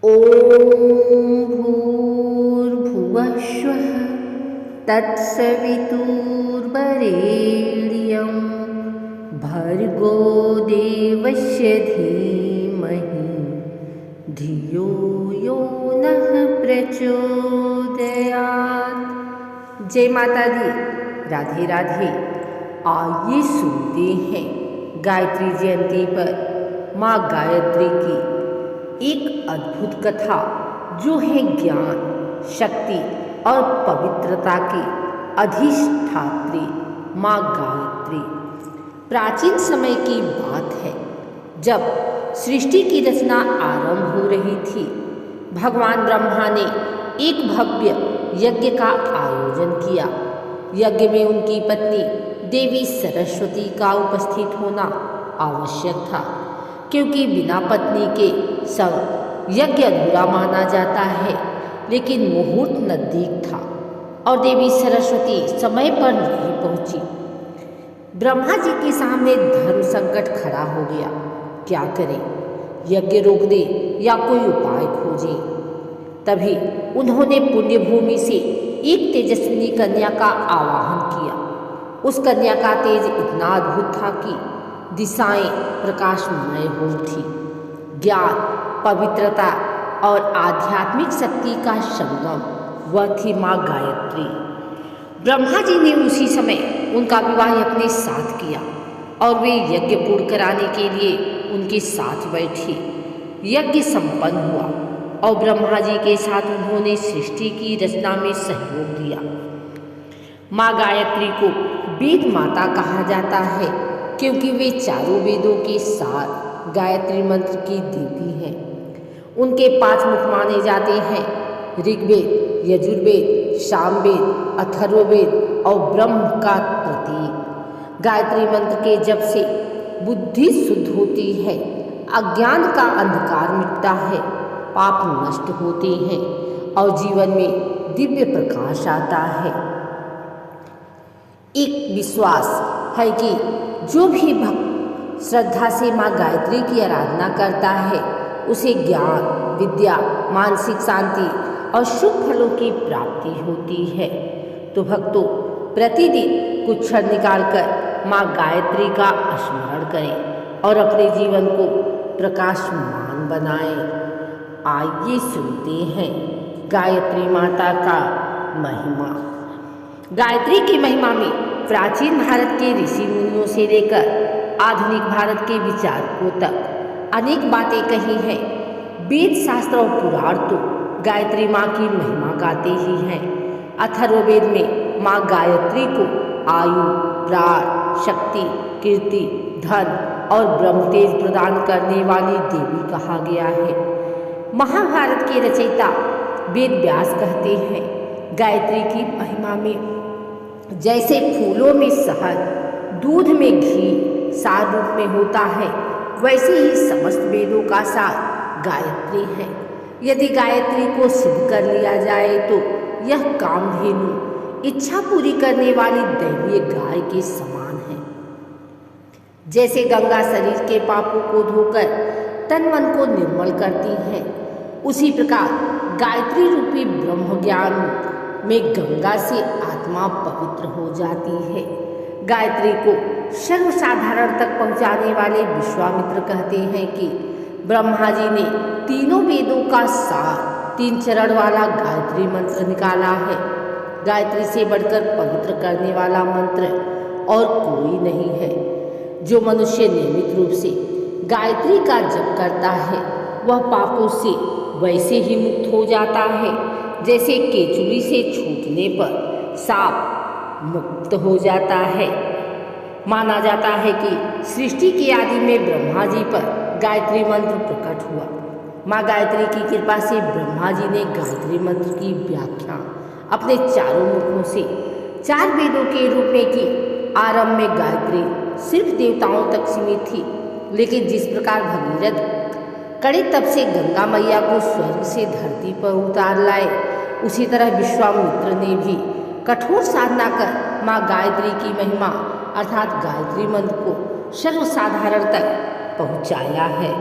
ॐ भूर्भुवः स्वः तत्सवितुर्वरेण्यं भर्गो देवस्य धीमहि धियो यो नः प्रचोदयात्। जय माता दी, राधे राधे। आइए सुनते हैं गायत्री जयंती पर माँ गायत्री की एक अद्भुत कथा, जो है ज्ञान, शक्ति और पवित्रता की अधिष्ठात्री माँ गायत्री। प्राचीन समय की बात है, जब सृष्टि की रचना आरंभ हो रही थी। भगवान ब्रह्मा ने एक भव्य यज्ञ का आयोजन किया। यज्ञ में उनकी पत्नी देवी सरस्वती का उपस्थित होना आवश्यक था, क्योंकि बिना पत्नी के संग यज्ञ अधूरा माना जाता है। लेकिन मुहूर्त नजदीक था और देवी सरस्वती समय पर नहीं पहुंची। ब्रह्मा जी के सामने धर्म संकट खड़ा हो गया। क्या करें? यज्ञ रोक दे या कोई उपाय खोजे? तभी उन्होंने पुण्य भूमि से एक तेजस्विनी कन्या का आवाहन किया। उस कन्या का तेज इतना अद्भुत था कि दिशाएं प्रकाशमय हो उठी। ज्ञान, पवित्रता और आध्यात्मिक शक्ति का संगम, वह थी माँ गायत्री। ब्रह्मा जी ने उसी समय उनका विवाह अपने साथ किया और वे यज्ञ पूर्ण कराने के लिए उनके साथ बैठे। यज्ञ संपन्न हुआ और ब्रह्मा जी के साथ उन्होंने सृष्टि की रचना में सहयोग दिया। माँ गायत्री को वेद माता कहा जाता है, क्योंकि वे चारों वेदों के साथ गायत्री मंत्र की देवी हैं। उनके 5 मुख माने जाते हैं: ऋग्वेद, यजुर्वेद, सामवेद, अथर्ववेद और ब्रह्म का प्रतीक। गायत्री मंत्र के जप से बुद्धि शुद्ध होती है, अज्ञान का अंधकार मिटता है, पाप नष्ट होते हैं और जीवन में दिव्य प्रकाश आता है। एक विश्वास है कि जो भी भक्त श्रद्धा से माँ गायत्री की आराधना करता है, उसे ज्ञान, विद्या, मानसिक शांति और शुभ फलों की प्राप्ति होती है। तो भक्तों, प्रतिदिन कुछ क्षण निकालकर माँ गायत्री का स्मरण करें और अपने जीवन को प्रकाशमान बनाएं। आइए सुनते हैं गायत्री माता का महिमा। गायत्री की महिमा में प्राचीन भारत के ऋषि मुनियों से लेकर आधुनिक भारत के विचारकों तक अनेक बातें कही हैं। वेद, शास्त्र और पुराण तो गायत्री माँ की महिमा गाते ही हैं। अथर्ववेद में माँ गायत्री को आयु, प्राण, शक्ति, कीर्ति, धन और ब्रह्म तेज प्रदान करने वाली देवी कहा गया है। महाभारत के रचयिता वेद व्यास कहते हैं, गायत्री की महिमा में जैसे फूलों में शहद, दूध में घी सार रूप में होता है, वैसे ही समस्त वेदों का सार गायत्री है। यदि गायत्री को सिद्ध कर लिया जाए तो यह कामधेनु, इच्छा पूरी करने वाली दैवीय गाय के समान है। जैसे गंगा शरीर के पापों को धोकर तन मन को निर्मल करती है, उसी प्रकार गायत्री रूपी ब्रह्म ज्ञान में गंगा से आत्मा पवित्र हो जाती है। गायत्री को सर्वसाधारण तक पहुँचाने वाले विश्वामित्र कहते हैं कि ब्रह्मा जी ने तीनों वेदों का सार 3 चरण वाला गायत्री मंत्र निकाला है। गायत्री से बढ़कर पवित्र करने वाला मंत्र और कोई नहीं है। जो मनुष्य नियमित रूप से गायत्री का जप करता है, वह पापों से वैसे ही मुक्त हो जाता है, जैसे केचुली से छूटने पर सांप मुक्त हो जाता है। माना जाता है कि सृष्टि की आदि में ब्रह्मा जी पर गायत्री मंत्र प्रकट हुआ। माँ गायत्री की कृपा से ब्रह्मा जी ने गायत्री मंत्र की व्याख्या अपने चारों मुखों से 4 वेदों के रूप में की। आरंभ में गायत्री सिर्फ देवताओं तक सीमित थी, लेकिन जिस प्रकार भगीरथ कड़े तप से गंगा मैया को स्वर्ग से धरती पर उतार लाए, उसी तरह विश्वामित्र ने भी कठोर साधना कर माँ गायत्री की महिमा अर्थात गायत्री मंत्र को सर्वसाधारण तक पहुँचाया है।